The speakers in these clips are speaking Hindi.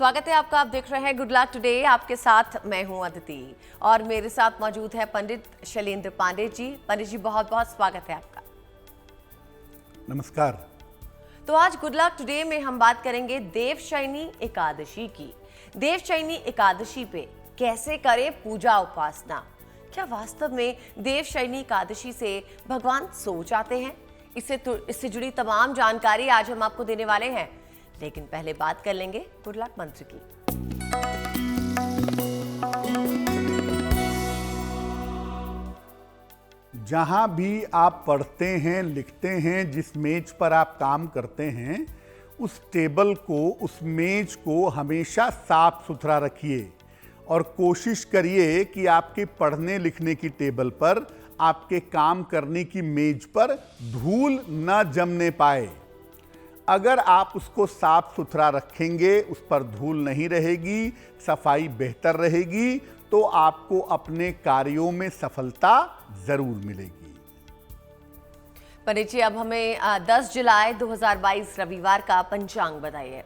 स्वागत है आपका। आप देख रहे हैं गुड लक टुडे। आपके साथ मैं हूं अदिति और मेरे साथ मौजूद है पंडित शैलेंद्र पांडे जी। पंडित जी बहुत बहुत स्वागत है आपका। नमस्कार। तो आज गुड लक टुडे में हम बात करेंगे देवशयनी एकादशी की। देवशयनी एकादशी पे कैसे करें पूजा उपासना। क्या वास्तव में देवशयनी एकादशी से भगवान सो जाते हैं? इससे जुड़ी तमाम जानकारी आज हम आपको देने वाले हैं, लेकिन पहले बात कर लेंगे गुड लक मंत्र की। जहां भी आप पढ़ते हैं, लिखते हैं, जिस मेज पर आप काम करते हैं, उस टेबल को, उस मेज को हमेशा साफ सुथरा रखिए और कोशिश करिए कि आपके पढ़ने लिखने की टेबल पर, आपके काम करने की मेज पर धूल न जमने पाए। अगर आप उसको साफ सुथरा रखेंगे, उस पर धूल नहीं रहेगी, सफाई बेहतर रहेगी, तो आपको अपने कार्यों में सफलता जरूर मिलेगी। पंडित जी अब हमें 10 जुलाई 2022 रविवार का पंचांग बताइए।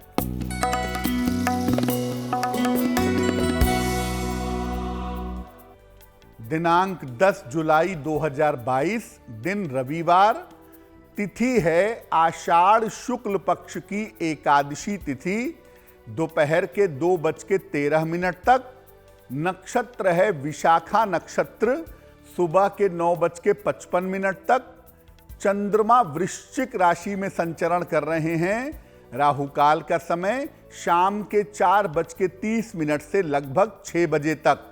दिनांक 10 जुलाई 2022, दिन रविवार, तिथि है आषाढ़ शुक्ल पक्ष की एकादशी तिथि, दोपहर के 2:13 तक। नक्षत्र है विशाखा नक्षत्र, सुबह के 9:55 तक। चंद्रमा वृश्चिक राशि में संचरण कर रहे हैं। राहु काल का समय शाम के 4:30 से लगभग 6 बजे तक।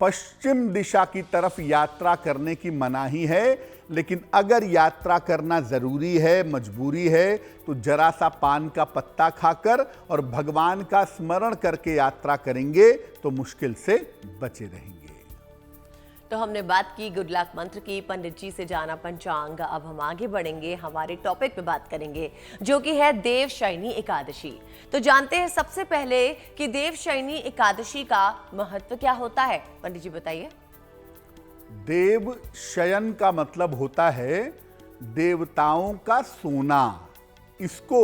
पश्चिम दिशा की तरफ यात्रा करने की मनाही है, लेकिन अगर यात्रा करना जरूरी है, मजबूरी है, तो जरा सा पान का पत्ता खाकर और भगवान का स्मरण करके यात्रा करेंगे तो मुश्किल से बचे रहेंगे। तो हमने बात की गुड लक मंत्र की, पंडित जी से जाना पंचांग। अब हम आगे बढ़ेंगे, हमारे टॉपिक पे बात करेंगे जो कि है देवशयनी एकादशी। तो जानते हैं सबसे पहले कि देवशयनी एकादशी का महत्व क्या होता है। पंडित जी बताइए। देव शयन का मतलब होता है देवताओं का सोना। इसको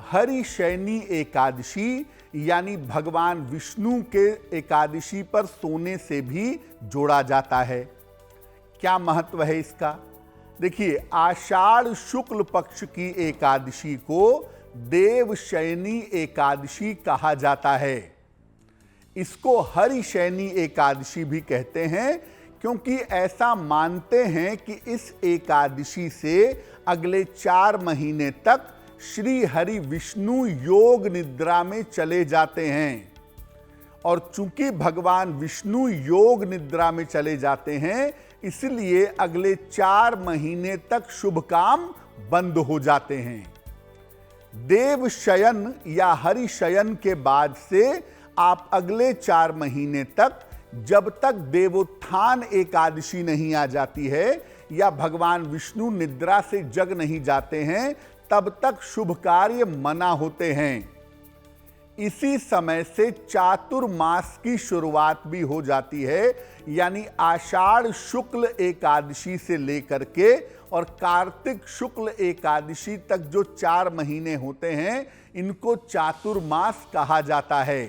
हरिशयनी एकादशी यानी भगवान विष्णु के एकादशी पर सोने से भी जोड़ा जाता है। क्या महत्व है इसका? देखिए, आषाढ़ शुक्ल पक्ष की एकादशी को देवशयनी एकादशी कहा जाता है। इसको हरिशयनी एकादशी भी कहते हैं, क्योंकि ऐसा मानते हैं कि इस एकादशी से अगले 4 महीने तक श्री हरि विष्णु योग निद्रा में चले जाते हैं। और चूंकि भगवान विष्णु योग निद्रा में चले जाते हैं, इसलिए अगले 4 महीने तक शुभ काम बंद हो जाते हैं। देव शयन या हरि शयन के बाद से आप अगले 4 महीने तक, जब तक देवोत्थान एकादशी नहीं आ जाती है या भगवान विष्णु निद्रा से जग नहीं जाते हैं, तब तक शुभ कार्य मना होते हैं। इसी समय से चातुर्मास की शुरुआत भी हो जाती है, यानी आषाढ़ शुक्ल एकादशी से लेकर के और कार्तिक शुक्ल एकादशी तक जो 4 महीने होते हैं, इनको चातुर्मास कहा जाता है।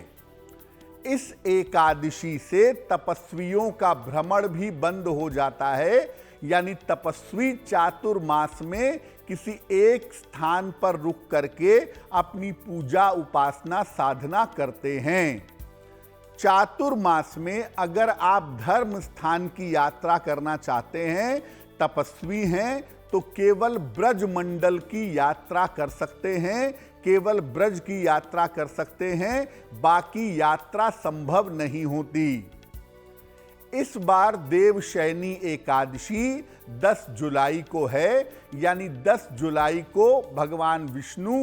इस एकादशी से तपस्वियों का भ्रमण भी बंद हो जाता है, यानी तपस्वी चातुर्मास में किसी एक स्थान पर रुक करके अपनी पूजा उपासना साधना करते हैं। चातुर्मास में अगर आप धर्म स्थान की यात्रा करना चाहते हैं, तपस्वी हैं, तो केवल ब्रज मंडल की यात्रा कर सकते हैं, केवल ब्रज की यात्रा कर सकते हैं, बाकी यात्रा संभव नहीं होती। इस बार देवशयनी एकादशी 10 जुलाई को है, यानी 10 जुलाई को भगवान विष्णु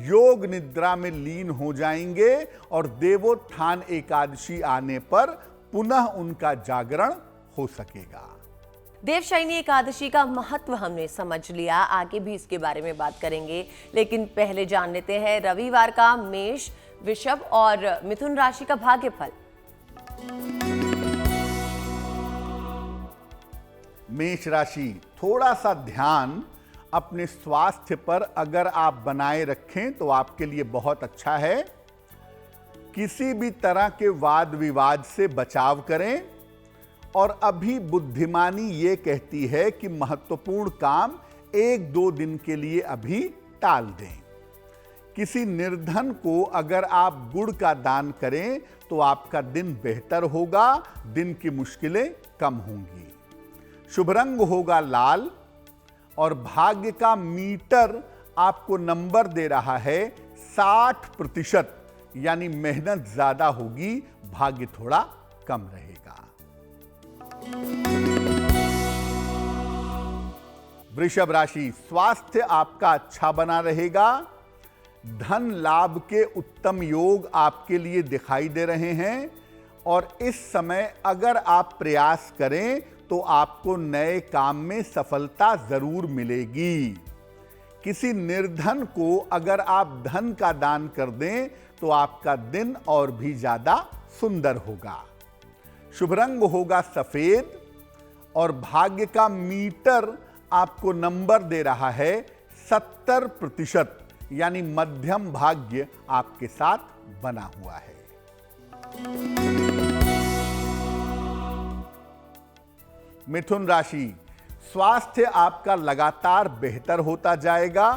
योग निद्रा में लीन हो जाएंगे और देवोत्थान एकादशी आने पर पुनः उनका जागरण हो सकेगा। देवशयनी एकादशी का महत्व हमने समझ लिया, आगे भी इसके बारे में बात करेंगे, लेकिन पहले जान लेते हैं रविवार का मेष, वृषभ और मिथुन राशि का भाग्यफल। मेष राशि, थोड़ा सा ध्यान अपने स्वास्थ्य पर अगर आप बनाए रखें तो आपके लिए बहुत अच्छा है। किसी भी तरह के वाद विवाद से बचाव करें और अभी बुद्धिमानी ये कहती है कि महत्वपूर्ण काम 1-2 दिन के लिए अभी टाल दें। किसी निर्धन को अगर आप गुड़ का दान करें तो आपका दिन बेहतर होगा, दिन की मुश्किलें कम होंगी। शुभ रंग होगा लाल और भाग्य का मीटर आपको नंबर दे रहा है 60%, यानी मेहनत ज्यादा होगी, भाग्य थोड़ा कम रहेगा। वृषभ राशि, स्वास्थ्य आपका अच्छा बना रहेगा। धन लाभ के उत्तम योग आपके लिए दिखाई दे रहे हैं और इस समय अगर आप प्रयास करें तो आपको नए काम में सफलता जरूर मिलेगी। किसी निर्धन को अगर आप धन का दान कर दें तो आपका दिन और भी ज्यादा सुंदर होगा। शुभ रंग होगा सफेद और भाग्य का मीटर आपको नंबर दे रहा है 70%, यानी मध्यम भाग्य आपके साथ बना हुआ है। मिथुन राशि, स्वास्थ्य आपका लगातार बेहतर होता जाएगा।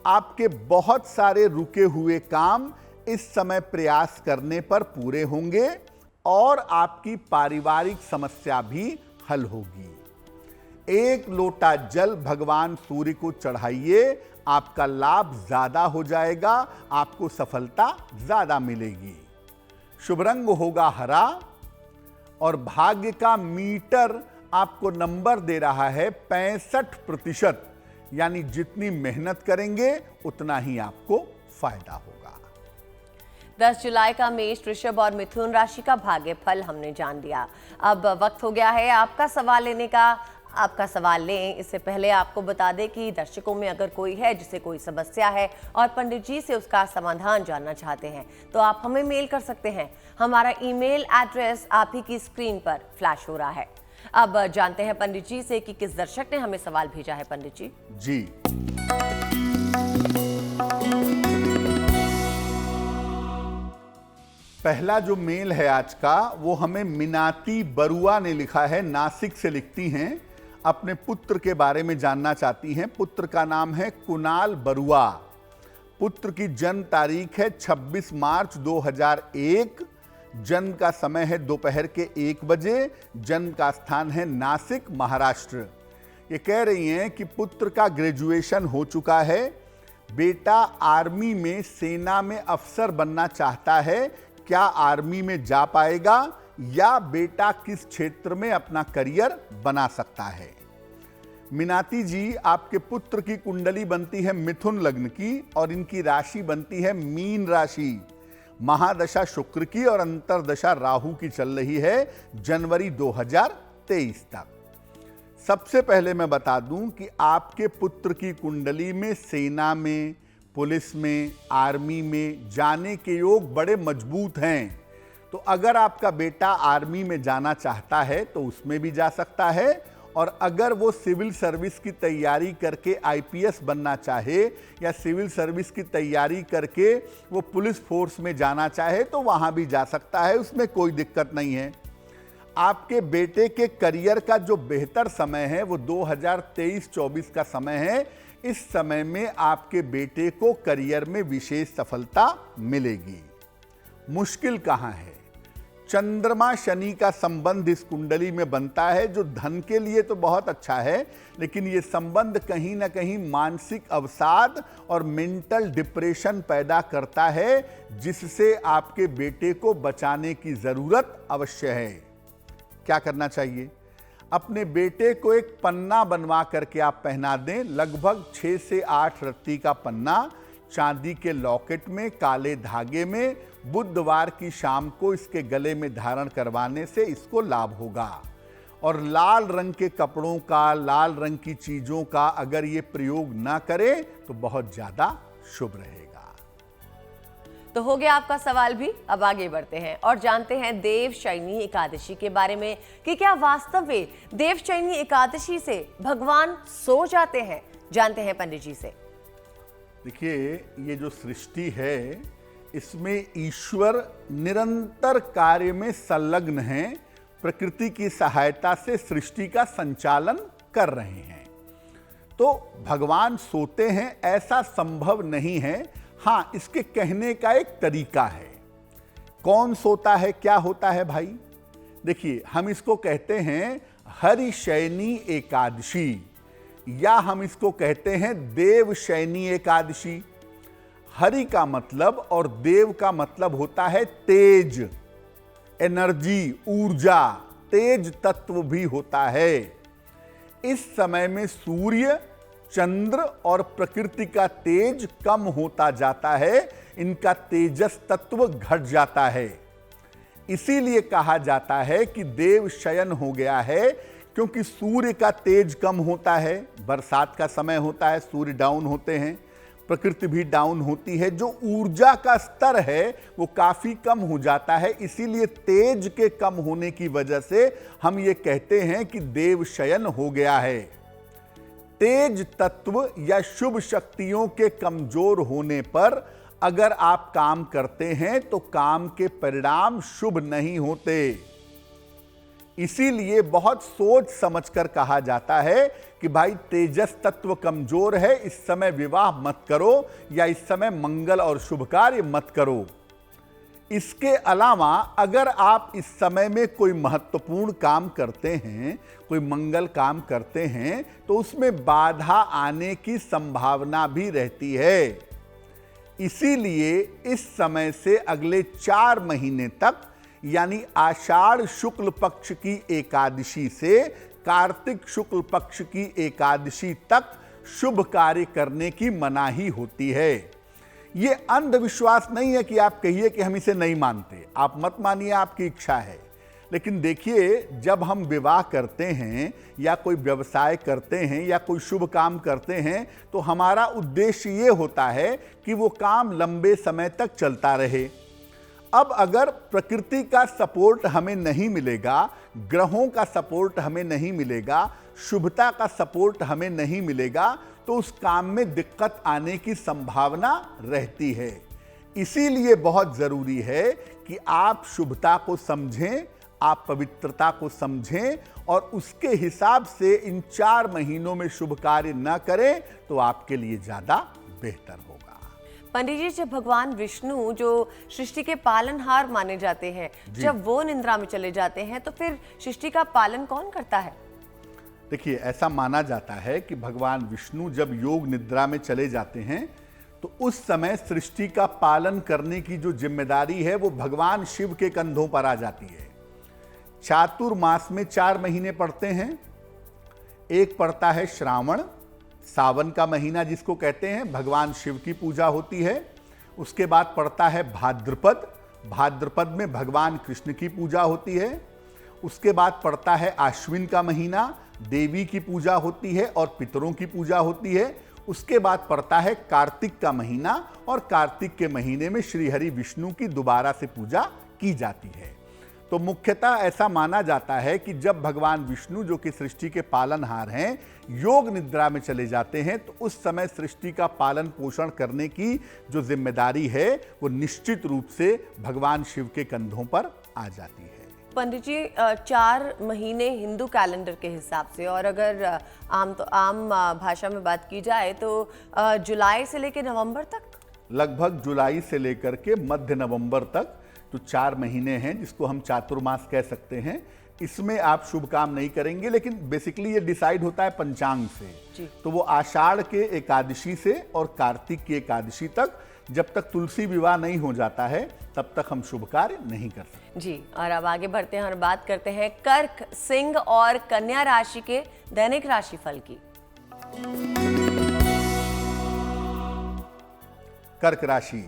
आपके बहुत सारे रुके हुए काम इस समय प्रयास करने पर पूरे होंगे और आपकी पारिवारिक समस्या भी हल होगी। 1 लोटा जल भगवान सूर्य को चढ़ाइए, आपका लाभ ज्यादा हो जाएगा, आपको सफलता ज्यादा मिलेगी। शुभ रंग होगा हरा और भाग्य का मीटर आपको नंबर दे रहा है 65%, यानी जितनी मेहनत करेंगे उतना ही आपको फायदा होगा। 10 जुलाई का मेष, वृषभ और मिथुन राशि का भाग्य फल हमने जान लिया। अब वक्त हो गया है आपका सवाल लेने का। आपका सवाल लें इससे पहले आपको बता दें कि दर्शकों में अगर कोई है जिसे कोई समस्या है और पंडित जी से उसका समाधान जानना चाहते हैं तो आप हमें मेल कर सकते हैं। हमारा ईमेल एड्रेस आप ही की स्क्रीन पर फ्लैश हो रहा है। अब जानते हैं पंडित जी से कि किस दर्शक ने हमें सवाल भेजा है। पंडित जी जी, पहला जो मेल है आज का वो हमें मिनाती बरुआ ने लिखा है, नासिक से लिखती हैं। अपने पुत्र के बारे में जानना चाहती हैं। पुत्र का नाम है कुणाल बरुआ। पुत्र की जन्म तारीख है 26 मार्च 2001। जन्म का समय है दोपहर के 1 बजे। जन्म का स्थान है नासिक, महाराष्ट्र। ये कह रही हैं कि पुत्र का ग्रेजुएशन हो चुका है, बेटा आर्मी में सेना में अफसर बनना चाहता है, क्या आर्मी में जा पाएगा या बेटा किस क्षेत्र में अपना करियर बना सकता है। मीनाती जी, आपके पुत्र की कुंडली बनती है मिथुन लग्न की और इनकी राशि बनती है मीन राशि। महादशा शुक्र की और अंतरदशा राहु की चल रही है जनवरी 2023 तक। सबसे पहले मैं बता दूं कि आपके पुत्र की कुंडली में सेना में, पुलिस में, आर्मी में जाने के योग बड़े मजबूत हैं। तो अगर आपका बेटा आर्मी में जाना चाहता है तो उसमें भी जा सकता है, और अगर वो सिविल सर्विस की तैयारी करके आईपीएस बनना चाहे या सिविल सर्विस की तैयारी करके वो पुलिस फोर्स में जाना चाहे तो वहाँ भी जा सकता है, उसमें कोई दिक्कत नहीं है। आपके बेटे के करियर का जो बेहतर समय है वो 2023-24 का समय है। इस समय में आपके बेटे को करियर में विशेष सफलता मिलेगी। मुश्किल कहाँ है? चंद्रमा शनि का संबंध इस कुंडली में बनता है, जो धन के लिए तो बहुत अच्छा है, लेकिन ये संबंध कहीं ना कहीं मानसिक अवसाद और मेंटल डिप्रेशन पैदा करता है, जिससे आपके बेटे को बचाने की जरूरत अवश्य है। क्या करना चाहिए? अपने बेटे को एक पन्ना बनवा करके आप पहना दें, लगभग 6 से 8 रत्ती का पन्ना, चांदी के लॉकेट में, काले धागे में। बुधवार की शाम को इसके गले में धारण करवाने से इसको लाभ होगा। और लाल रंग के कपड़ों का, लाल रंग की चीजों का अगर ये प्रयोग ना करें तो बहुत ज्यादा शुभ रहेगा। तो हो गया आपका सवाल भी। अब आगे बढ़ते हैं और जानते हैं देवशयनी एकादशी के बारे में कि क्या वास्तव में देवशयनी एकादशी से भगवान सो जाते हैं। जानते हैं पंडित जी से। देखिए, ये जो सृष्टि है इसमें ईश्वर निरंतर कार्य में संलग्न हैं, प्रकृति की सहायता से सृष्टि का संचालन कर रहे हैं। तो भगवान सोते हैं ऐसा संभव नहीं है। हाँ, इसके कहने का एक तरीका है। कौन सोता है, क्या होता है भाई? देखिए, हम इसको कहते हैं हरिशयनी एकादशी, या हम इसको कहते हैं देवशयनी एकादशी। हरि का मतलब और देव का मतलब होता है तेज, एनर्जी, ऊर्जा, तेज तत्व भी होता है। इस समय में सूर्य, चंद्र और प्रकृति का तेज कम होता जाता है, इनका तेजस तत्व घट जाता है। इसीलिए कहा जाता है कि देव शयन हो गया है, क्योंकि सूर्य का तेज कम होता है, बरसात का समय होता है, सूर्य डाउन होते हैं, प्रकृति भी डाउन होती है, जो ऊर्जा का स्तर है वो काफी कम हो जाता है। इसीलिए तेज के कम होने की वजह से हम ये कहते हैं कि देव शयन हो गया है। तेज तत्व या शुभ शक्तियों के कमजोर होने पर अगर आप काम करते हैं तो काम के परिणाम शुभ नहीं होते। इसीलिए बहुत सोच समझकर कहा जाता है कि भाई तेजस तत्व कमजोर है, इस समय विवाह मत करो या इस समय मंगल और शुभ कार्य मत करो। इसके अलावा अगर आप इस समय में कोई महत्वपूर्ण काम करते हैं, कोई मंगल काम करते हैं, तो उसमें बाधा आने की संभावना भी रहती है। इसीलिए इस समय से अगले 4 महीने तक, यानी आषाढ़ शुक्ल पक्ष की एकादशी से कार्तिक शुक्ल पक्ष की एकादशी तक शुभ कार्य करने की मनाही होती है। ये अंधविश्वास नहीं है कि आप कहिए कि हम इसे नहीं मानते, आप मत मानिए, आपकी इच्छा है। लेकिन देखिए, जब हम विवाह करते हैं या कोई व्यवसाय करते हैं या कोई शुभ काम करते हैं, तो हमारा उद्देश्य ये होता है कि वो काम लंबे समय तक चलता रहे। अब अगर प्रकृति का सपोर्ट हमें नहीं मिलेगा, ग्रहों का सपोर्ट हमें नहीं मिलेगा, शुभता का सपोर्ट हमें नहीं मिलेगा, तो उस काम में दिक्कत आने की संभावना रहती है। इसीलिए बहुत जरूरी है कि आप शुभता को समझें, आप पवित्रता को समझें और उसके हिसाब से इन 4 महीनों में शुभ कार्य न करें तो आपके लिए ज्यादा बेहतर होगा। पंडित जी, जब भगवान विष्णु जो सृष्टि के पालनहार माने जाते हैं, जब वो निद्रा में चले जाते हैं, तो फिर सृष्टि का पालन कौन करता है? देखिए, ऐसा माना जाता है कि भगवान विष्णु जब योग निद्रा में चले जाते हैं तो उस समय सृष्टि का पालन करने की जो जिम्मेदारी है वो भगवान शिव के कंधों पर आ जाती है। चातुर्मास में 4 महीने पड़ते हैं। एक पड़ता है श्रावण, सावन का महीना जिसको कहते हैं, भगवान शिव की पूजा होती है। उसके बाद पड़ता है भाद्रपद, भाद्रपद में भगवान कृष्ण की पूजा होती है। उसके बाद पड़ता है आश्विन का महीना, देवी की पूजा होती है और पितरों की पूजा होती है। उसके बाद पड़ता है कार्तिक का महीना और कार्तिक के महीने में श्री हरि विष्णु की दोबारा से पूजा की जाती है। तो मुख्यतः ऐसा माना जाता है कि जब भगवान विष्णु, जो कि सृष्टि के पालनहार हैं, योग निद्रा में चले जाते हैं तो उस समय सृष्टि का पालन पोषण करने की जो जिम्मेदारी है वो निश्चित रूप से भगवान शिव के कंधों पर आ जाती है। पंडित जी, 4 महीने हिंदू कैलेंडर के हिसाब से, और अगर आम भाषा में बात की जाए तो जुलाई से लेकर नवंबर तक, लगभग जुलाई से लेकर के मध्य नवंबर तक तो 4 महीने हैं, जिसको हम चातुर्मास कह सकते हैं। इसमें आप शुभ काम नहीं करेंगे, लेकिन बेसिकली ये डिसाइड होता है पंचांग से। तो वो आषाढ़ के एकादशी से और कार्तिक की एकादशी तक, जब तक तुलसी विवाह नहीं हो जाता है तब तक हम शुभ कार्य नहीं कर सकते जी। और अब आगे बढ़ते हैं और बात करते हैं कर्क, सिंह और कन्या राशि के दैनिक राशिफल की। कर्क राशि,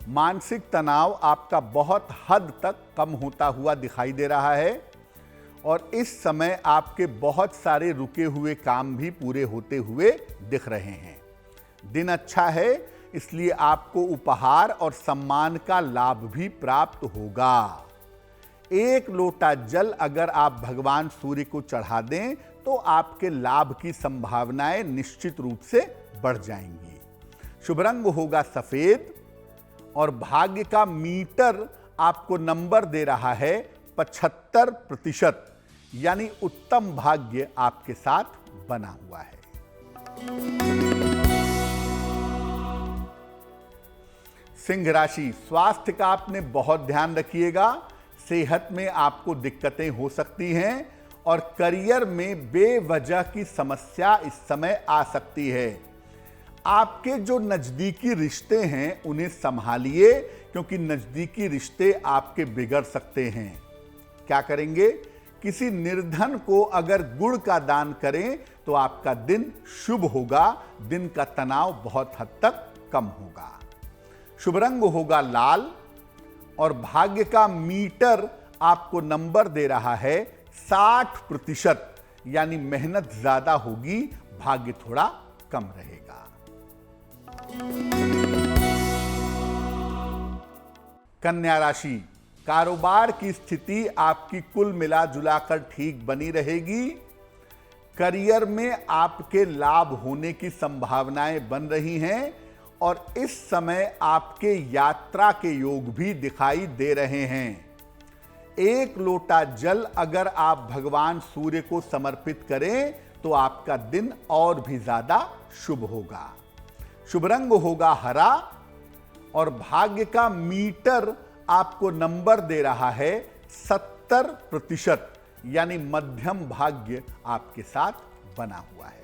मानसिक तनाव आपका बहुत हद तक कम होता हुआ दिखाई दे रहा है और इस समय आपके बहुत सारे रुके हुए काम भी पूरे होते हुए दिख रहे हैं। दिन अच्छा है, इसलिए आपको उपहार और सम्मान का लाभ भी प्राप्त होगा। 1 लोटा जल अगर आप भगवान सूर्य को चढ़ा दें तो आपके लाभ की संभावनाएं निश्चित रूप से बढ़ जाएंगी। शुभ रंग होगा सफेद और भाग्य का मीटर आपको नंबर दे रहा है 75%, यानी उत्तम भाग्य आपके साथ बना हुआ है। सिंह राशि, स्वास्थ्य का आपने बहुत ध्यान रखिएगा। सेहत में आपको दिक्कतें हो सकती हैं और करियर में बेवजह की समस्या इस समय आ सकती है। आपके जो नजदीकी रिश्ते हैं उन्हें संभालिए, क्योंकि नजदीकी रिश्ते आपके बिगड़ सकते हैं। क्या करेंगे? किसी निर्धन को अगर गुड़ का दान करें तो आपका दिन शुभ होगा, दिन का तनाव बहुत हद तक कम होगा। शुभ रंग होगा लाल और भाग्य का मीटर आपको नंबर दे रहा है 60%, यानी मेहनत ज्यादा होगी, भाग्य थोड़ा कम रहेगा। कन्या राशि, कारोबार की स्थिति आपकी कुल मिला जुलाकर ठीक बनी रहेगी। करियर में आपके लाभ होने की संभावनाएं बन रही हैं और इस समय आपके यात्रा के योग भी दिखाई दे रहे हैं। एक लोटा जल अगर आप भगवान सूर्य को समर्पित करें तो आपका दिन और भी ज्यादा शुभ होगा। शुभ रंग होगा हरा और भाग्य का मीटर आपको नंबर दे रहा है 70%, यानी मध्यम भाग्य आपके साथ बना हुआ है।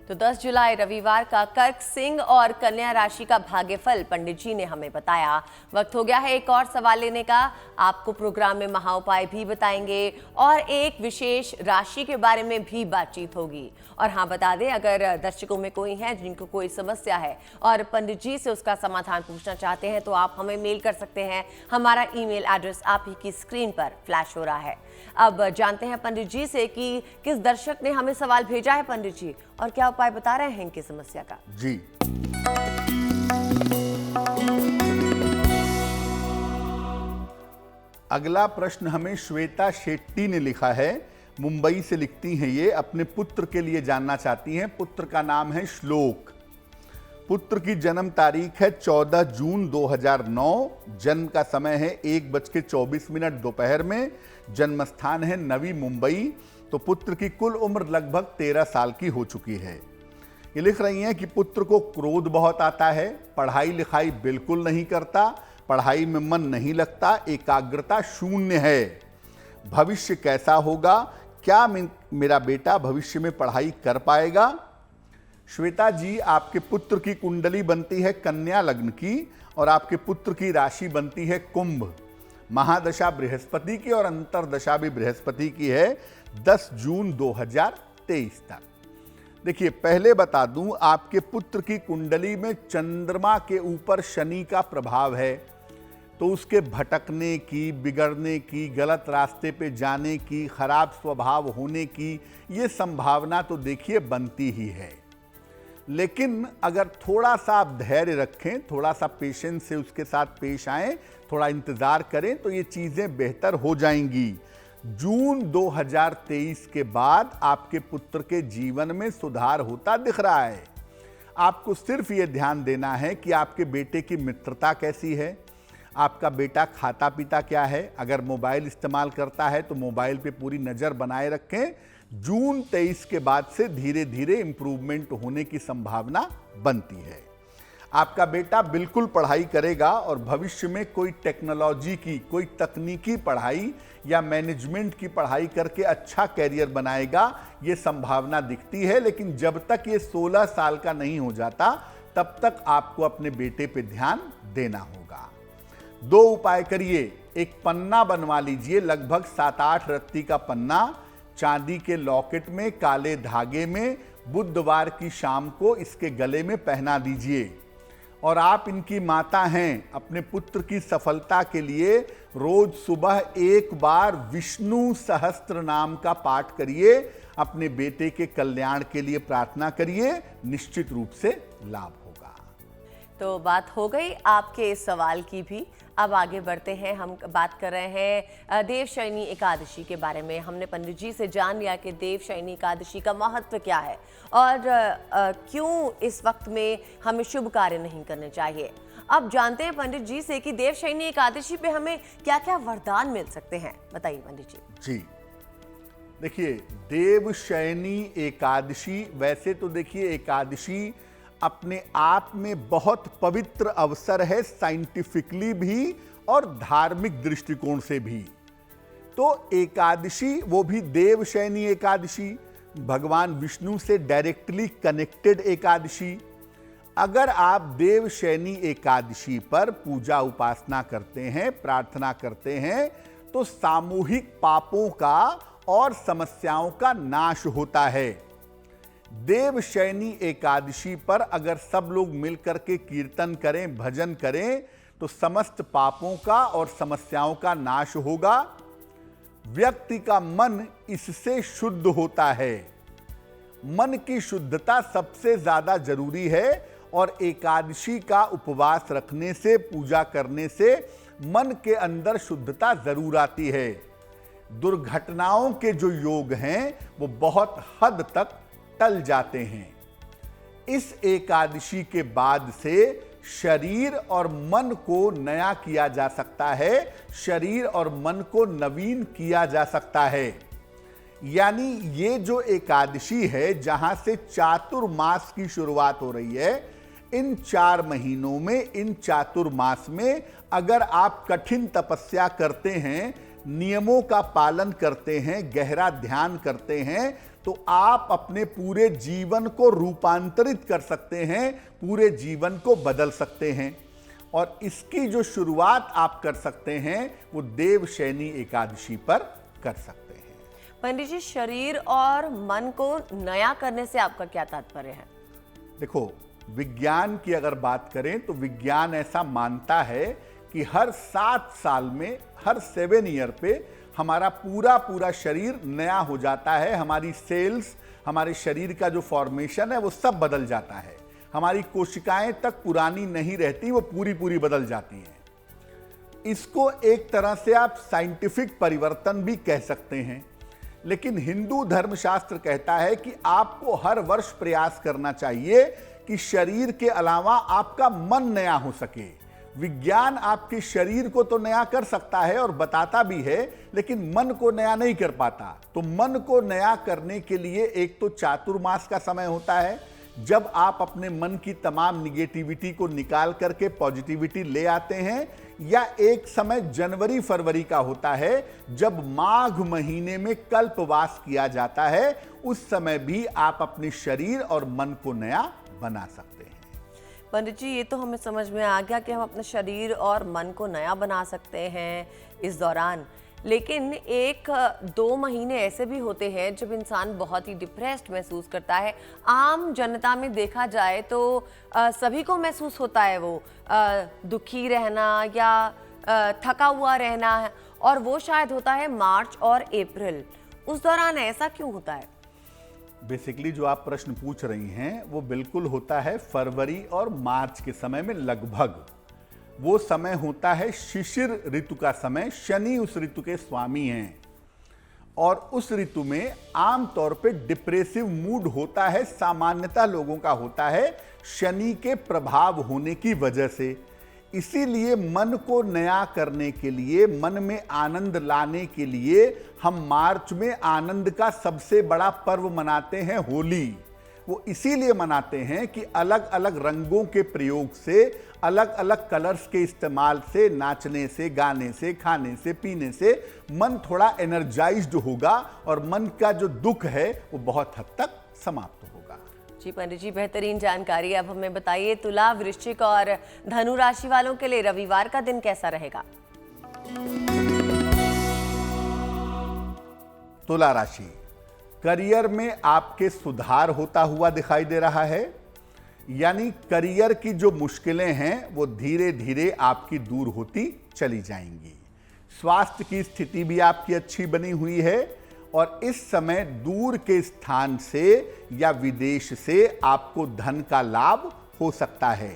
तो 10 जुलाई रविवार का कर्क, सिंह और कन्या राशि का भाग्यफल पंडित जी ने हमें बताया। वक्त हो गया है एक और सवाल लेने का। आपको प्रोग्राम में महाउपाय भी बताएंगे और एक विशेष राशि के बारे में भी बातचीत होगी। और हाँ, बता दें, अगर दर्शकों में कोई है जिनको कोई समस्या है और पंडित जी से उसका समाधान पूछना चाहते हैं तो आप हमें मेल कर सकते हैं। हमारा ईमेल एड्रेस आप ही की स्क्रीन पर फ्लैश हो रहा है। अब जानते हैं पंडित जी से कि किस दर्शक ने हमें सवाल भेजा है पंडित जी, और क्या उपाय बता रहे हैं इनकी समस्या का। जी, अगला प्रश्न हमें श्वेता शेट्टी ने लिखा है। मुंबई से लिखती हैं ये, अपने पुत्र के लिए जानना चाहती हैं। पुत्र का नाम है श्लोक। पुत्र की जन्म तारीख है 14 जून 2009। जन्म का समय है 1:24 दोपहर में। जन्म स्थान है नवी मुंबई। तो पुत्र की कुल उम्र लगभग 13 साल की हो चुकी है। ये लिख रही हैं कि पुत्र को क्रोध बहुत आता है, पढ़ाई लिखाई बिल्कुल नहीं करता, पढ़ाई में मन नहीं लगता, एकाग्रता शून्य है। भविष्य कैसा होगा? क्या मेरा बेटा भविष्य में पढ़ाई कर पाएगा? श्वेता जी, आपके पुत्र की कुंडली बनती है कन्या लग्न की और आपके पुत्र की राशि बनती है कुंभ। महादशा बृहस्पति की और अंतरदशा भी बृहस्पति की है 10 जून 2023 तक। देखिए, पहले बता दूं, आपके पुत्र की कुंडली में चंद्रमा के ऊपर शनि का प्रभाव है, तो उसके भटकने की, बिगड़ने की, गलत रास्ते पे जाने की, खराब स्वभाव होने की ये संभावना तो देखिए बनती ही है। लेकिन अगर थोड़ा सा आप धैर्य रखें, थोड़ा सा पेशेंस से उसके साथ पेश आएं, थोड़ा इंतजार करें तो ये चीजें बेहतर हो जाएंगी। जून 2023 के बाद आपके पुत्र के जीवन में सुधार होता दिख रहा है। आपको सिर्फ ये ध्यान देना है कि आपके बेटे की मित्रता कैसी है, आपका बेटा खाता पीता क्या है। अगर मोबाइल इस्तेमाल करता है तो मोबाइल पे पूरी नज़र बनाए रखें। जून 23 के बाद से धीरे धीरे इंप्रूवमेंट होने की संभावना बनती है। आपका बेटा बिल्कुल पढ़ाई करेगा और भविष्य में कोई टेक्नोलॉजी की, कोई तकनीकी पढ़ाई या मैनेजमेंट की पढ़ाई करके अच्छा कैरियर बनाएगा, ये संभावना दिखती है। लेकिन जब तक ये 16 साल का नहीं हो जाता तब तक आपको अपने बेटे पे ध्यान देना होगा। 2 उपाय करिए। एक पन्ना बनवा लीजिए, लगभग 7-8 रत्ती का पन्ना, चांदी के लॉकेट में काले धागे में, बुधवार की शाम को इसके गले में पहना दीजिए। और आप इनकी माता हैं, अपने पुत्र की सफलता के लिए रोज सुबह एक बार विष्णु सहस्त्र नाम का पाठ करिए, अपने बेटे के कल्याण के लिए प्रार्थना करिए, निश्चित रूप से लाभ होगा। तो बात हो गई आपके इस सवाल की भी। अब आगे बढ़ते हैं। हम बात कर रहे हैं देवशयनी एकादशी के बारे में। हमने पंडित जी से जान लिया कि देवशयनी एकादशी का महत्व क्या है और क्यों इस वक्त में हमें शुभ कार्य नहीं करने चाहिए। अब जानते हैं पंडित जी से कि देवशयनी एकादशी पे हमें क्या क्या वरदान मिल सकते हैं। बताइए पंडित जी। जी देखिए, देवशयनी एकादशी, वैसे तो देखिए एकादशी अपने आप में बहुत पवित्र अवसर है, साइंटिफिकली भी और धार्मिक दृष्टिकोण से भी। तो एकादशी, वो भी देवशयनी एकादशी, भगवान विष्णु से डायरेक्टली कनेक्टेड एकादशी। अगर आप देवशयनी एकादशी पर पूजा उपासना करते हैं, प्रार्थना करते हैं, तो सामूहिक पापों का और समस्याओं का नाश होता है। देवशयनी एकादशी पर अगर सब लोग मिलकर के कीर्तन करें, भजन करें, तो समस्त पापों का और समस्याओं का नाश होगा। व्यक्ति का मन इससे शुद्ध होता है। मन की शुद्धता सबसे ज्यादा जरूरी है और एकादशी का उपवास रखने से, पूजा करने से मन के अंदर शुद्धता जरूर आती है। दुर्घटनाओं के जो योग हैं वो बहुत हद तक टल जाते हैं। इस एकादशी के बाद से शरीर और मन को नया किया जा सकता है, शरीर और मन को नवीन किया जा सकता है। यानी ये जो एकादशी है, जहां से चातुर्मास की शुरुआत हो रही है, इन 4 महीनों में, इन चातुर्मास में अगर आप कठिन तपस्या करते हैं, नियमों का पालन करते हैं, गहरा ध्यान करते हैं, तो आप अपने पूरे जीवन को रूपांतरित कर सकते हैं, पूरे जीवन को बदल सकते हैं। और इसकी जो शुरुआत आप कर सकते हैं वो देवशयनी एकादशी पर कर सकते हैं। पंडित जी, शरीर और मन को नया करने से आपका क्या तात्पर्य है? देखो, विज्ञान की अगर बात करें तो विज्ञान ऐसा मानता है कि हर 7 साल में, हर 7 ईयर पे हमारा पूरा शरीर नया हो जाता है। हमारी सेल्स, हमारे शरीर का जो फॉर्मेशन है वो सब बदल जाता है। हमारी कोशिकाएं तक पुरानी नहीं रहती, वो पूरी बदल जाती हैं। इसको एक तरह से आप साइंटिफिक परिवर्तन भी कह सकते हैं। लेकिन हिंदू धर्मशास्त्र कहता है कि आपको हर वर्ष प्रयास करना चाहिए कि शरीर के अलावा आपका मन नया हो सके। विज्ञान आपके शरीर को तो नया कर सकता है और बताता भी है, लेकिन मन को नया नहीं कर पाता। तो मन को नया करने के लिए एक तो चातुर्मास का समय होता है, जब आप अपने मन की तमाम निगेटिविटी को निकाल करके पॉजिटिविटी ले आते हैं, या एक समय जनवरी फरवरी का होता है जब माघ महीने में कल्पवास किया जाता है। उस समय भी आप अपने शरीर और मन को नया बना सकते हैं। पंडित जी, ये तो हमें समझ में आ गया कि हम अपने शरीर और मन को नया बना सकते हैं इस दौरान। लेकिन 1-2 महीने ऐसे भी होते हैं जब इंसान बहुत ही डिप्रेस्ड महसूस करता है। आम जनता में देखा जाए तो सभी को महसूस होता है वो दुखी रहना या थका हुआ रहना, और वो शायद होता है मार्च और अप्रैल। उस दौरान ऐसा क्यों होता है? बेसिकली जो आप प्रश्न पूछ रही हैं वो बिल्कुल होता है फरवरी और मार्च के समय में। लगभग वो समय होता है शिशिर ऋतु का समय। शनि उस ऋतु के स्वामी हैं और उस ऋतु में आमतौर पे डिप्रेसिव मूड होता है, सामान्यतः लोगों का होता है, शनि के प्रभाव होने की वजह से। इसीलिए मन को नया करने के लिए, मन में आनंद लाने के लिए हम मार्च में आनंद का सबसे बड़ा पर्व मनाते हैं, होली। वो इसीलिए मनाते हैं कि अलग अलग रंगों के प्रयोग से, अलग अलग कलर्स के इस्तेमाल से, नाचने से, गाने से, खाने से, पीने से मन थोड़ा एनर्जाइज्ड होगा और मन का जो दुख है वो बहुत हद तक समाप्त होगा। जी पंडित जी, बेहतरीन जानकारी। अब हमें बताइए, तुला, वृश्चिक और धनु राशि वालों के लिए रविवार का दिन कैसा रहेगा? तुला राशि, करियर में आपके सुधार होता हुआ दिखाई दे रहा है। यानी करियर की जो मुश्किलें हैं वो धीरे धीरे आपकी दूर होती चली जाएंगी। स्वास्थ्य की स्थिति भी आपकी अच्छी बनी हुई है और इस समय दूर के स्थान से या विदेश से आपको धन का लाभ हो सकता है।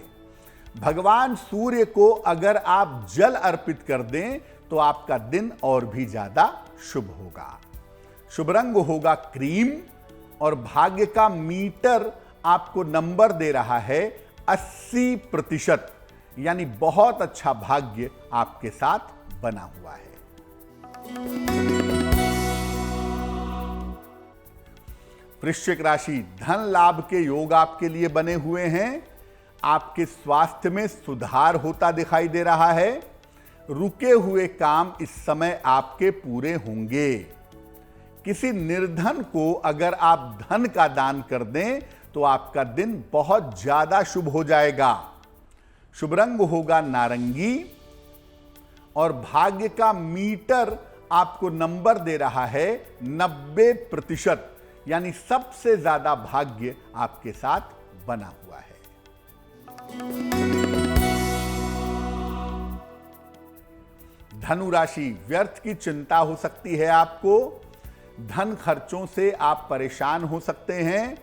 भगवान सूर्य को अगर आप जल अर्पित कर दें तो आपका दिन और भी ज्यादा शुभ होगा। शुभ रंग होगा क्रीम और भाग्य का मीटर आपको नंबर दे रहा है 80%, यानी बहुत अच्छा भाग्य आपके साथ बना हुआ है। वृश्चिक राशि, धन लाभ के योग आपके लिए बने हुए हैं। आपके स्वास्थ्य में सुधार होता दिखाई दे रहा है। रुके हुए काम इस समय आपके पूरे होंगे। किसी निर्धन को अगर आप धन का दान कर दें तो आपका दिन बहुत ज्यादा शुभ हो जाएगा। शुभ रंग होगा नारंगी और भाग्य का मीटर आपको नंबर दे रहा है 90%, यानी सबसे ज्यादा भाग्य आपके साथ बना हुआ है। धनु राशि, व्यर्थ की चिंता हो सकती है आपको। धन खर्चों से आप परेशान हो सकते हैं।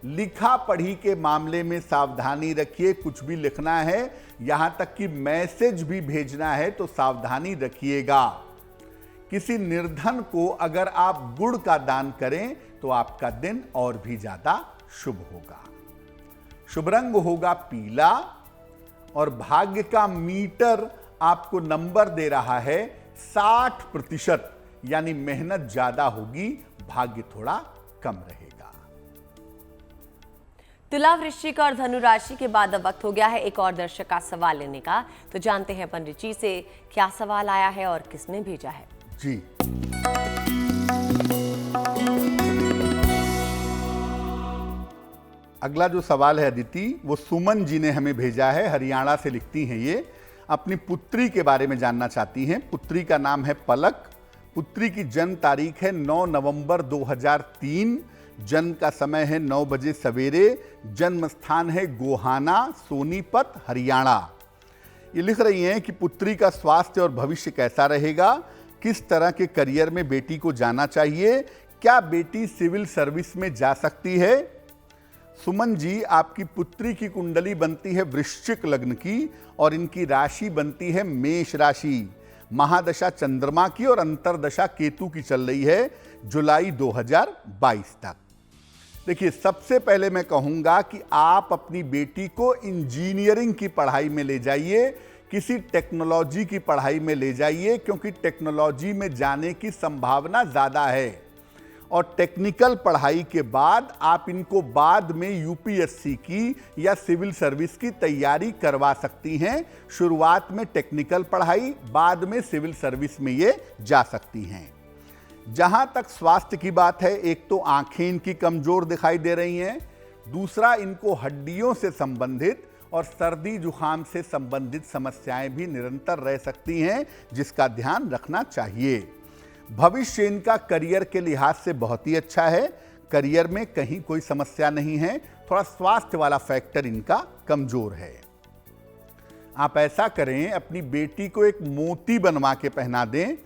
लिखा पढ़ी के मामले में सावधानी रखिए। कुछ भी लिखना है, यहां तक कि मैसेज भी भेजना है तो सावधानी रखिएगा। किसी निर्धन को अगर आप गुड़ का दान करें तो आपका दिन और भी ज्यादा शुभ होगा। शुभ रंग होगा पीला और भाग्य का मीटर आपको नंबर दे रहा है 60%, यानी मेहनत ज्यादा होगी, भाग्य थोड़ा कम रहेगा। तुला, वृश्चिक और धनु राशि के बाद अब वक्त हो गया है एक और दर्शक का सवाल लेने का। तो जानते हैं पंडित जी से क्या सवाल आया है और किसने भेजा है। जी, अगला जो सवाल है अदिति, वो सुमन जी ने हमें भेजा है। हरियाणा से लिखती हैं ये। अपनी पुत्री के बारे में जानना चाहती हैं। पुत्री का नाम है पलक। पुत्री की जन्म तारीख है 9 नवंबर 2003। जन्म का समय है 9 बजे सवेरे। जन्म स्थान है गोहाना, सोनीपत, हरियाणा। ये लिख रही हैं कि पुत्री का स्वास्थ्य और भविष्य कैसा रहेगा, किस तरह के करियर में बेटी को जाना चाहिए, क्या बेटी सिविल सर्विस में जा सकती है। सुमन जी, आपकी पुत्री की कुंडली बनती है वृश्चिक लग्न की और इनकी राशि बनती है मेष राशि। महादशा चंद्रमा की और अंतरदशा केतु की चल रही है जुलाई 2022 तक। देखिए, सबसे पहले मैं कहूंगा कि आप अपनी बेटी को इंजीनियरिंग की पढ़ाई में ले जाइए, किसी टेक्नोलॉजी की पढ़ाई में ले जाइए, क्योंकि टेक्नोलॉजी में जाने की संभावना ज़्यादा है। और टेक्निकल पढ़ाई के बाद आप इनको बाद में यूपीएससी की या सिविल सर्विस की तैयारी करवा सकती हैं। शुरुआत में टेक्निकल पढ़ाई, बाद में सिविल सर्विस में ये जा सकती हैं। जहां तक स्वास्थ्य की बात है, एक तो आंखें इनकी कमजोर दिखाई दे रही हैं, दूसरा इनको हड्डियों से संबंधित और सर्दी जुकाम से संबंधित समस्याएं भी निरंतर रह सकती हैं, जिसका ध्यान रखना चाहिए। भविष्य इनका करियर के लिहाज से बहुत ही अच्छा है। करियर में कहीं कोई समस्या नहीं है, थोड़ा स्वास्थ्य वाला फैक्टर इनका कमजोर है। आप ऐसा करें, अपनी बेटी को एक मोती बनवा के पहना दें।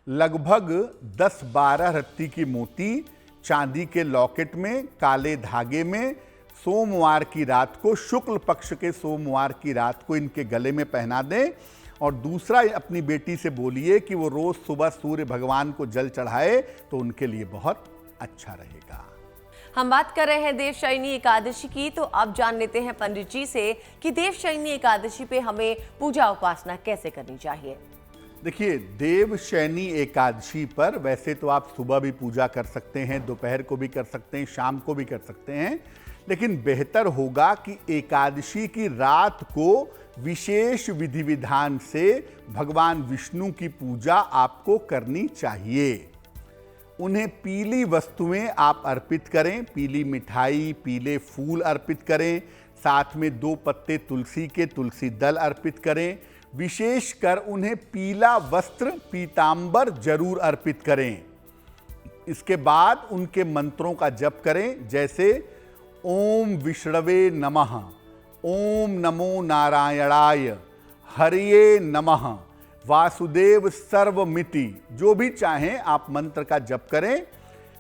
लगभग 10-12 रत्ती की मोती चांदी के लॉकेट में काले धागे में सोमवार की रात को, शुक्ल पक्ष के सोमवार की रात को इनके गले में पहना दें। और दूसरा, अपनी बेटी से बोलिए कि वो रोज सुबह सूर्य भगवान को जल चढ़ाए तो उनके लिए बहुत अच्छा रहेगा। हम बात कर रहे हैं देवशयनी एकादशी की, तो अब जान लेते हैं पंडित जी से कि देवशयनी एकादशी पे हमें पूजा उपासना कैसे करनी चाहिए। देखिए, देवशयनी एकादशी पर वैसे तो आप सुबह भी पूजा कर सकते हैं, दोपहर को भी कर सकते हैं, शाम को भी कर सकते हैं, लेकिन बेहतर होगा कि एकादशी की रात को विशेष विधि विधान से भगवान विष्णु की पूजा आपको करनी चाहिए। उन्हें पीली वस्तुएं आप अर्पित करें, पीली मिठाई, पीले फूल अर्पित करें, साथ में 2 पत्ते तुलसी के, तुलसी दल अर्पित करें। विशेषकर उन्हें पीला वस्त्र, पीतांबर जरूर अर्पित करें। इसके बाद उनके मंत्रों का जप करें, जैसे ओम विष्णवे नमः, ओम नमो नारायणाय, हरिये नमः, वासुदेव सर्वमिति, जो भी चाहें आप मंत्र का जप करें।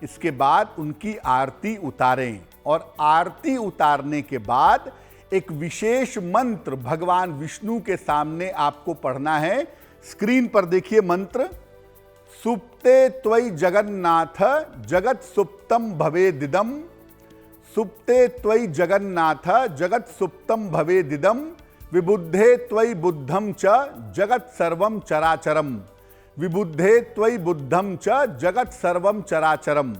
इसके बाद उनकी आरती उतारें और आरती उतारने के बाद एक विशेष मंत्र भगवान विष्णु के सामने आपको पढ़ना है। स्क्रीन पर देखिए मंत्र, सुप्ते त्वयि जगन्नाथ जगत सुप्तम भवेदिदम, सुप्ते त्वयि जगन्नाथ जगत सुप्तम भवेदिदम, विबुद्धे त्वयि बुद्धम च जगत सर्वम चराचरम, विबुद्धे त्वयि बुद्धम च जगत सर्वम चराचरम।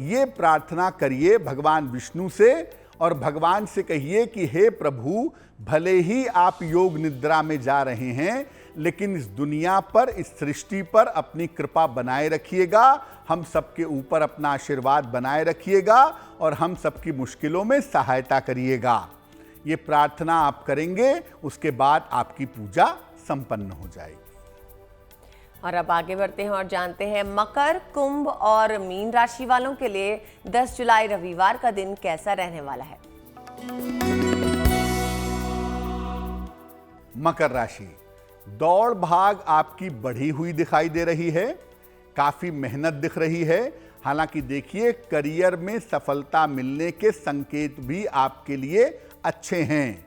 ये प्रार्थना करिए भगवान विष्णु से और भगवान से कहिए कि हे प्रभु, भले ही आप योग निद्रा में जा रहे हैं, लेकिन इस दुनिया पर, इस सृष्टि पर अपनी कृपा बनाए रखिएगा, हम सबके ऊपर अपना आशीर्वाद बनाए रखिएगा और हम सबकी मुश्किलों में सहायता करिएगा। ये प्रार्थना आप करेंगे, उसके बाद आपकी पूजा संपन्न हो जाएगी। और अब आगे बढ़ते हैं और जानते हैं मकर, कुंभ और मीन राशि वालों के लिए 10 जुलाई रविवार का दिन कैसा रहने वाला है। मकर राशि, दौड़ भाग आपकी बढ़ी हुई दिखाई दे रही है, काफी मेहनत दिख रही है। हालांकि देखिए, करियर में सफलता मिलने के संकेत भी आपके लिए अच्छे हैं।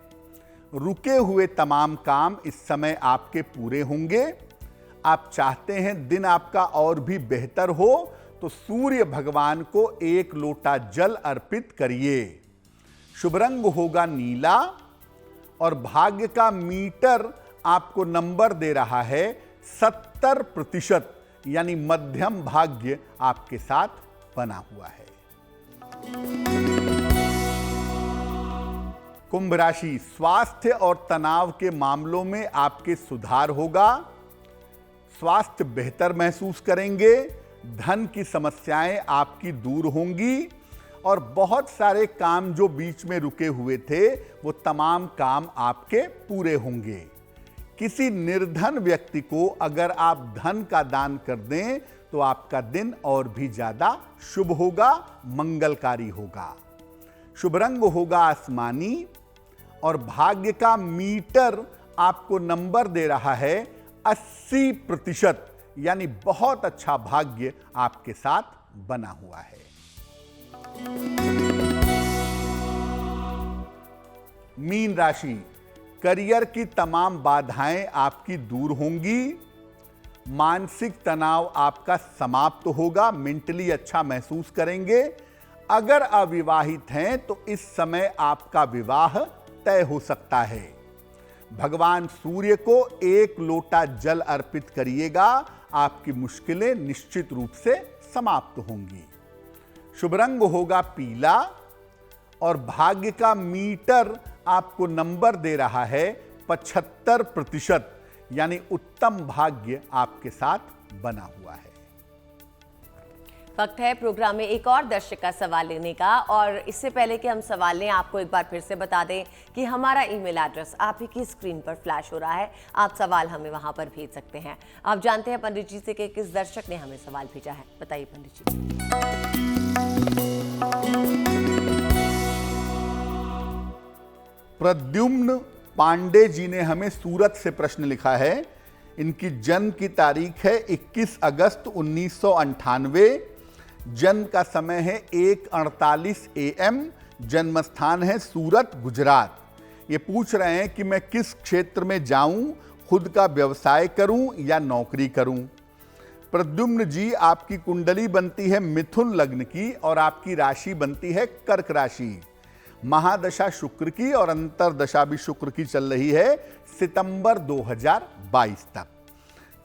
रुके हुए तमाम काम इस समय आपके पूरे होंगे। आप चाहते हैं दिन आपका और भी बेहतर हो तो सूर्य भगवान को 1 लोटा जल अर्पित करिए। शुभ रंग होगा नीला और भाग्य का मीटर आपको नंबर दे रहा है 70%, यानी मध्यम भाग्य आपके साथ बना हुआ है। कुंभ राशि, स्वास्थ्य और तनाव के मामलों में आपके सुधार होगा। स्वास्थ्य बेहतर महसूस करेंगे, धन की समस्याएं आपकी दूर होंगी और बहुत सारे काम जो बीच में रुके हुए थे वो तमाम काम आपके पूरे होंगे। किसी निर्धन व्यक्ति को अगर आप धन का दान कर दें तो आपका दिन और भी ज्यादा शुभ होगा, मंगलकारी होगा। शुभ रंग होगा आसमानी और भाग्य का मीटर आपको नंबर दे रहा है 80%, यानी बहुत अच्छा भाग्य आपके साथ बना हुआ है। मीन राशि, करियर की तमाम बाधाएं आपकी दूर होंगी। मानसिक तनाव आपका समाप्त होगा, मेंटली अच्छा महसूस करेंगे। अगर अविवाहित हैं तो इस समय आपका विवाह तय हो सकता है। भगवान सूर्य को 1 लोटा जल अर्पित करिएगा, आपकी मुश्किलें निश्चित रूप से समाप्त होंगी। शुभ रंग होगा पीला और भाग्य का मीटर आपको नंबर दे रहा है 75%, यानी उत्तम भाग्य आपके साथ बना हुआ है। वक्त है प्रोग्राम में एक और दर्शक का सवाल लेने का, और इससे पहले कि हम सवाल लें आपको एक बार फिर से बता दें कि हमारा ईमेल एड्रेस आप ही की स्क्रीन पर फ्लैश हो रहा है। आप सवाल हमें वहां पर भेज सकते हैं। आप जानते हैं पंडित जी से कि किस दर्शक ने हमें सवाल भेजा है, बताइए पंडित जी। प्रद्युम्न पांडे जी ने हमें सूरत से प्रश्न लिखा है। इनकी जन्म की तारीख है 21 अगस्त 1998। जन्म का समय है 1:48 AM। जन्म स्थान है सूरत, गुजरात। ये पूछ रहे हैं कि मैं किस क्षेत्र में जाऊं, खुद का व्यवसाय करूं या नौकरी करूं। प्रद्युम्न जी, आपकी कुंडली बनती है मिथुन लग्न की और आपकी राशि बनती है कर्क राशि। महादशा शुक्र की और अंतरदशा भी शुक्र की चल रही है सितंबर 2022 तक।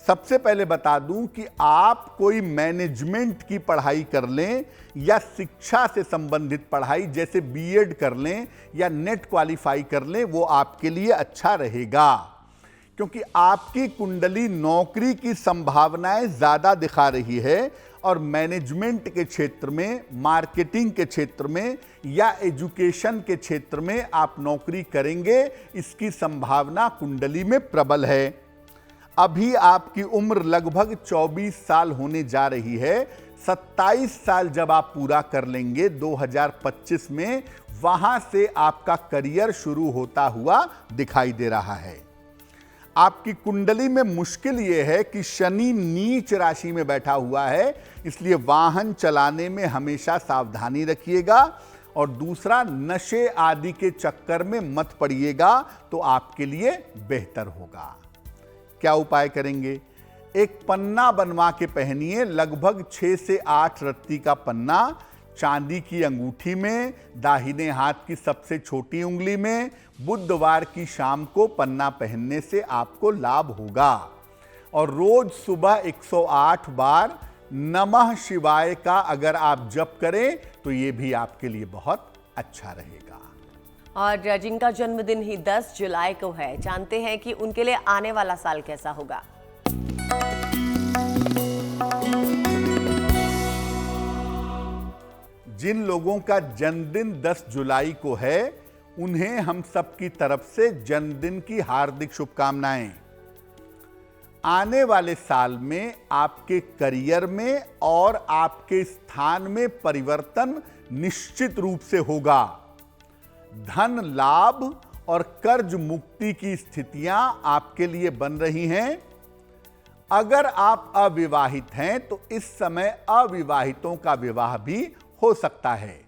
सबसे पहले बता दूं कि आप कोई मैनेजमेंट की पढ़ाई कर लें या शिक्षा से संबंधित पढ़ाई जैसे बीएड कर लें या नेट क्वालिफाई कर लें, वो आपके लिए अच्छा रहेगा, क्योंकि आपकी कुंडली नौकरी की संभावनाएं ज्यादा दिखा रही है और मैनेजमेंट के क्षेत्र में, मार्केटिंग के क्षेत्र में या एजुकेशन के क्षेत्र में आप नौकरी करेंगे, इसकी संभावना कुंडली में प्रबल है। अभी आपकी उम्र लगभग 24 साल होने जा रही है। 27 साल जब आप पूरा कर लेंगे 2025 में, वहां से आपका करियर शुरू होता हुआ दिखाई दे रहा है। आपकी कुंडली में मुश्किल यह है कि शनि नीच राशि में बैठा हुआ है, इसलिए वाहन चलाने में हमेशा सावधानी रखिएगा और दूसरा नशे आदि के चक्कर में मत पड़िएगा, तो आपके लिए बेहतर होगा। क्या उपाय करेंगे? एक पन्ना बनवा के पहनिए, लगभग 6 से 8 रत्ती का पन्ना, चांदी की अंगूठी में, दाहिने हाथ की सबसे छोटी उंगली में। बुधवार की शाम को पन्ना पहनने से आपको लाभ होगा। और रोज सुबह 108 बार नमः शिवाय का अगर आप जप करें तो ये भी आपके लिए बहुत अच्छा रहेगा। और जिनका जन्मदिन ही 10 जुलाई को है, जानते हैं कि उनके लिए आने वाला साल कैसा होगा। जिन लोगों का जन्मदिन 10 जुलाई को है, उन्हें हम सब की तरफ से जन्मदिन की हार्दिक शुभकामनाएं। आने वाले साल में आपके करियर में और आपके स्थान में परिवर्तन निश्चित रूप से होगा। धन लाभ और कर्ज मुक्ति की स्थितियां आपके लिए बन रही हैं। अगर आप अविवाहित हैं तो इस समय अविवाहितों का विवाह भी हो सकता है।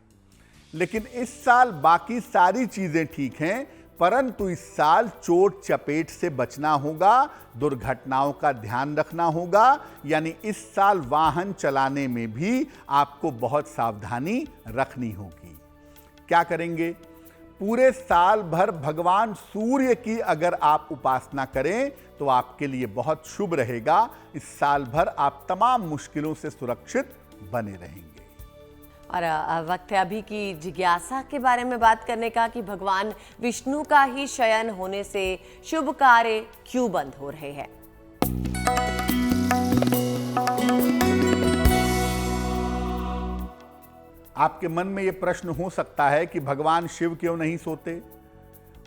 लेकिन इस साल बाकी सारी चीजें ठीक हैं, परंतु इस साल चोट चपेट से बचना होगा, दुर्घटनाओं का ध्यान रखना होगा। यानी इस साल वाहन चलाने में भी आपको बहुत सावधानी रखनी होगी। क्या करेंगे? पूरे साल भर भगवान सूर्य की अगर आप उपासना करें तो आपके लिए बहुत शुभ रहेगा। इस साल भर आप तमाम मुश्किलों से सुरक्षित बने रहेंगे। और वक्त है अभी की जिज्ञासा के बारे में बात करने का कि भगवान विष्णु का ही शयन होने से शुभ कार्य क्यों बंद हो रहे हैं। आपके मन में यह प्रश्न हो सकता है कि भगवान शिव क्यों नहीं सोते,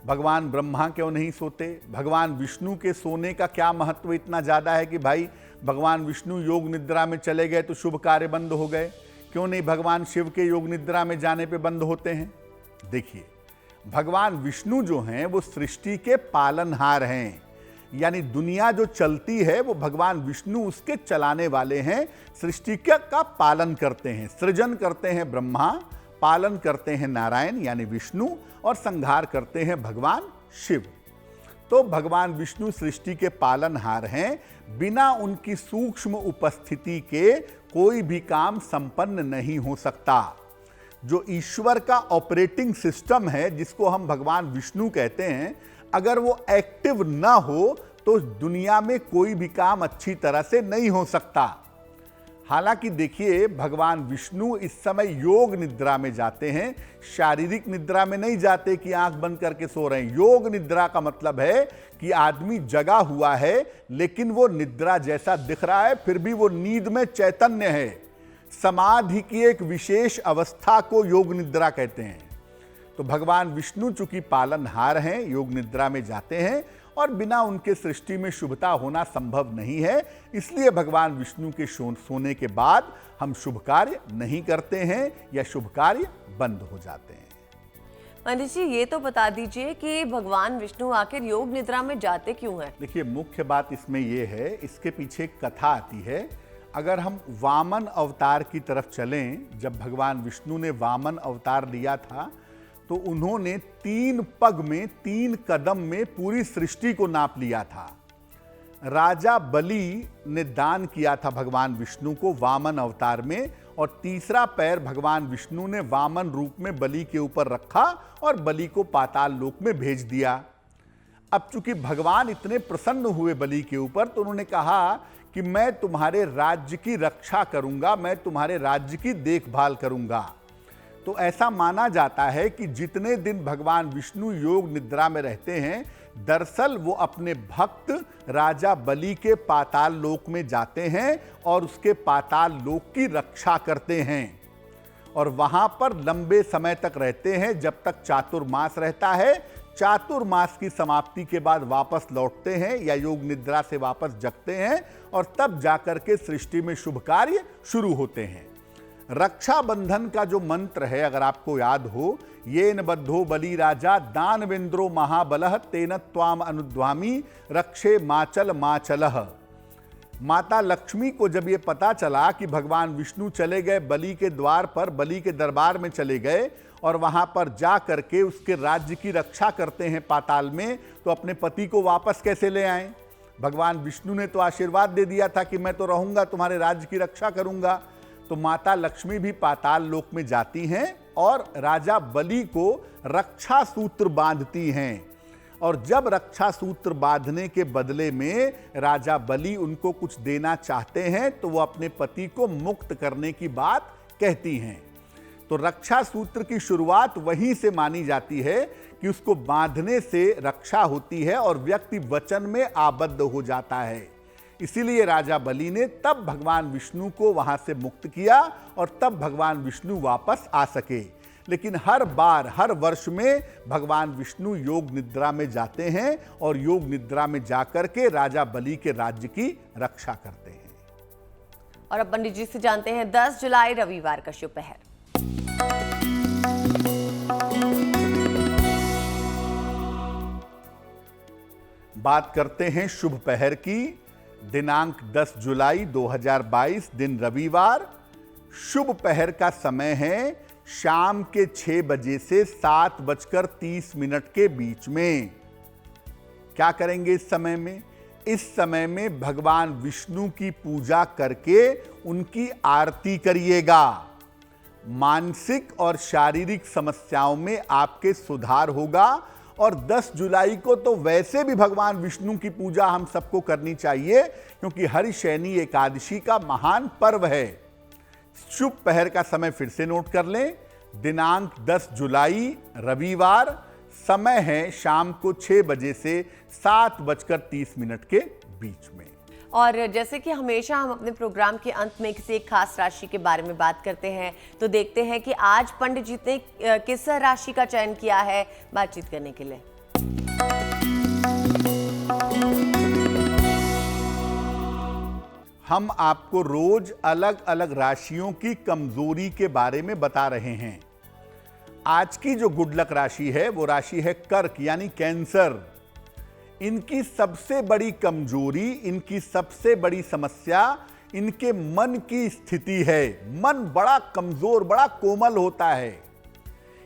भगवान ब्रह्मा क्यों नहीं सोते, भगवान विष्णु के सोने का क्या महत्व इतना ज्यादा है कि भाई भगवान विष्णु योग निद्रा में चले गए तो शुभ कार्य बंद हो गए, क्यों नहीं भगवान शिव के योग निद्रा में जाने पे बंद होते हैं? देखिए, भगवान विष्णु जो हैं वो सृष्टि के पालनहार हैं। यानी दुनिया जो चलती है वो भगवान विष्णु उसके चलाने वाले हैं। सृष्टि का पालन करते हैं, सृजन करते हैं ब्रह्मा, पालन करते हैं नारायण यानी विष्णु, और संहार करते हैं भगवान शिव। तो भगवान विष्णु सृष्टि के पालनहार हैं। बिना उनकी सूक्ष्म उपस्थिति के कोई भी काम संपन्न नहीं हो सकता। जो ईश्वर का ऑपरेटिंग सिस्टम है, जिसको हम भगवान विष्णु कहते हैं, अगर वो एक्टिव ना हो तो दुनिया में कोई भी काम अच्छी तरह से नहीं हो सकता। हालांकि देखिए, भगवान विष्णु इस समय योग निद्रा में जाते हैं, शारीरिक निद्रा में नहीं जाते कि आंख बंद करके सो रहे हैं। योग निद्रा का मतलब है कि आदमी जगा हुआ है लेकिन वो निद्रा जैसा दिख रहा है, फिर भी वो नींद में चैतन्य है। समाधि की एक विशेष अवस्था को योग निद्रा कहते हैं। तो भगवान विष्णु चूंकि पालनहार हैं, योग निद्रा में जाते हैं और बिना उनके सृष्टि में शुभता होना संभव नहीं है। इसलिए भगवान विष्णु के सोने के बाद हम शुभ कार्य नहीं करते हैं या शुभ कार्य बंद हो जाते हैं। पंडित जी, ये तो बता दीजिए कि भगवान विष्णु आखिर योग निद्रा में जाते क्यों हैं? देखिए, मुख्य बात इसमें यह है, इसके पीछे एक कथा आती है। अगर हम वामन अवतार की तरफ चलें, जब भगवान विष्णु ने वामन अवतार लिया था तो उन्होंने 3 पग में 3 कदम में पूरी सृष्टि को नाप लिया था। राजा बलि ने दान किया था भगवान विष्णु को वामन अवतार में, और तीसरा पैर भगवान विष्णु ने वामन रूप में बलि के ऊपर रखा और बलि को पाताल लोक में भेज दिया। अब चूंकि भगवान इतने प्रसन्न हुए बलि के ऊपर, तो उन्होंने कहा कि मैं तुम्हारे राज्य की रक्षा करूंगा, मैं तुम्हारे राज्य की देखभाल करूंगा। तो ऐसा माना जाता है कि जितने दिन भगवान विष्णु योग निद्रा में रहते हैं, दरअसल वो अपने भक्त राजा बलि के पाताल लोक में जाते हैं और उसके पाताल लोक की रक्षा करते हैं और वहां पर लंबे समय तक रहते हैं, जब तक चातुर्मास रहता है। चातुर्मास की समाप्ति के बाद वापस लौटते हैं या योग निद्रा से वापस जगते हैं और तब जाकर के सृष्टि में शुभ कार्य शुरू होते हैं। रक्षाबंधन का जो मंत्र है, अगर आपको याद हो, येन बद्धो बलि राजा दानवेंद्रो महाबलः तेन त्वाम अनुद्वामी रक्षे माचल माचलः। माता लक्ष्मी को जब ये पता चला कि भगवान विष्णु चले गए बलि के द्वार पर, बलि के दरबार में चले गए और वहां पर जा करके उसके राज्य की रक्षा करते हैं पाताल में, तो अपने पति को वापस कैसे ले आए? भगवान विष्णु ने तो आशीर्वाद दे दिया था कि मैं तो रहूंगा, तुम्हारे राज्य की रक्षा करूंगा। तो माता लक्ष्मी भी पाताल लोक में जाती हैं और राजा बलि को रक्षा सूत्र बांधती हैं। और जब रक्षा सूत्र बांधने के बदले में राजा बलि उनको कुछ देना चाहते हैं तो वो अपने पति को मुक्त करने की बात कहती हैं। तो रक्षा सूत्र की शुरुआत वहीं से मानी जाती है कि उसको बांधने से रक्षा होती है और व्यक्ति वचन में आबद्ध हो जाता है। इसीलिए राजा बलि ने तब भगवान विष्णु को वहां से मुक्त किया और तब भगवान विष्णु वापस आ सके। लेकिन हर बार, हर वर्ष में भगवान विष्णु योग निद्रा में जाते हैं और योग निद्रा में जाकर के राजा बलि के राज्य की रक्षा करते हैं। और अब पंडित जी से जानते हैं 10 जुलाई रविवार का शुभ पहर। बात करते हैं शुभ पहर की। दिनांक 10 जुलाई 2022, दिन रविवार। शुभ पहर का समय है शाम के 6 बजे से 7:30 के बीच में। क्या करेंगे इस समय में? इस समय में भगवान विष्णु की पूजा करके उनकी आरती करिएगा। मानसिक और शारीरिक समस्याओं में आपके सुधार होगा। और 10 जुलाई को तो वैसे भी भगवान विष्णु की पूजा हम सबको करनी चाहिए, क्योंकि हरिशयनी एकादशी का महान पर्व है। शुभ पहर का समय फिर से नोट कर लें। दिनांक 10 जुलाई रविवार, समय है शाम को 6 बजे से 7:30 के बीच में। और जैसे कि हमेशा हम अपने प्रोग्राम के अंत में किसी एक खास राशि के बारे में बात करते हैं, तो देखते हैं कि आज पंडित जी ने किस राशि का चयन किया है बातचीत करने के लिए। हम आपको रोज अलग अलग राशियों की कमजोरी के बारे में बता रहे हैं। आज की जो गुड लक राशि है वो राशि है कर्क यानी कैंसर। इनकी सबसे बड़ी कमजोरी, इनकी सबसे बड़ी समस्या इनके मन की स्थिति है। मन बड़ा कमजोर, बड़ा कोमल होता है।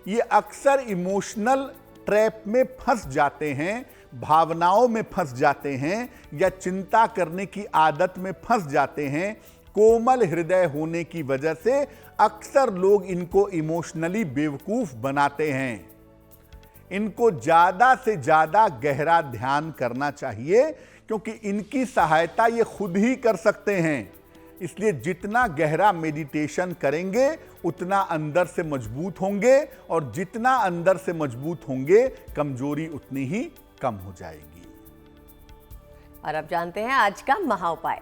ये अक्सर इमोशनल ट्रैप में फंस जाते हैं, भावनाओं में फंस जाते हैं या चिंता करने की आदत में फंस जाते हैं। कोमल हृदय होने की वजह से अक्सर लोग इनको इमोशनली बेवकूफ बनाते हैं। इनको ज्यादा से ज्यादा गहरा ध्यान करना चाहिए, क्योंकि इनकी सहायता ये खुद ही कर सकते हैं। इसलिए जितना गहरा मेडिटेशन करेंगे उतना अंदर से मजबूत होंगे, और जितना अंदर से मजबूत होंगे कमजोरी उतनी ही कम हो जाएगी। और अब जानते हैं आज का महा उपाय।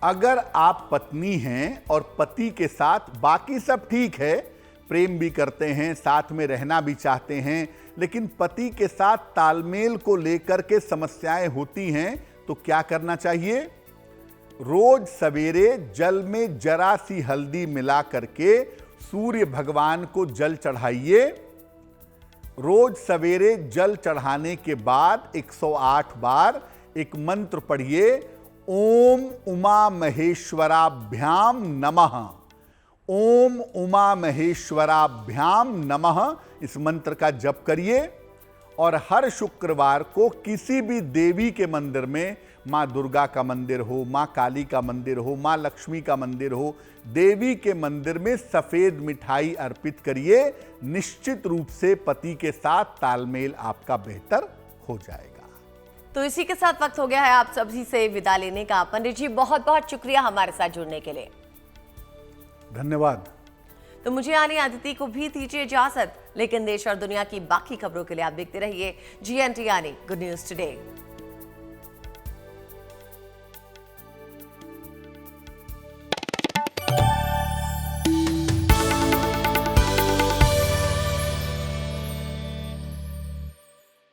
अगर आप पत्नी हैं और पति के साथ बाकी सब ठीक है, प्रेम भी करते हैं, साथ में रहना भी चाहते हैं, लेकिन पति के साथ तालमेल को लेकर के समस्याएं होती हैं, तो क्या करना चाहिए? रोज सवेरे जल में जरा सी हल्दी मिला करके सूर्य भगवान को जल चढ़ाइए। रोज सवेरे जल चढ़ाने के बाद 108 बार एक मंत्र पढ़िए, ओम उमा महेश्वराभ्याम नमः। ओम उमा महेश्वराभ्याम नमः इस मंत्र का जप करिए। और हर शुक्रवार को किसी भी देवी के मंदिर में, माँ दुर्गा का मंदिर हो, माँ काली का मंदिर हो, माँ लक्ष्मी का मंदिर हो, देवी के मंदिर में सफेद मिठाई अर्पित करिए। निश्चित रूप से पति के साथ तालमेल आपका बेहतर हो जाएगा। तो इसी के साथ वक्त हो गया है आप सभी से विदा लेने का। पंडित जी बहुत बहुत शुक्रिया हमारे साथ जुड़ने के लिए। धन्यवाद। तो मुझे यानी अदिति को भी दीजिए इजाजत, लेकिन देश और दुनिया की बाकी खबरों के लिए आप देखते रहिए GNT यानी गुड न्यूज टुडे।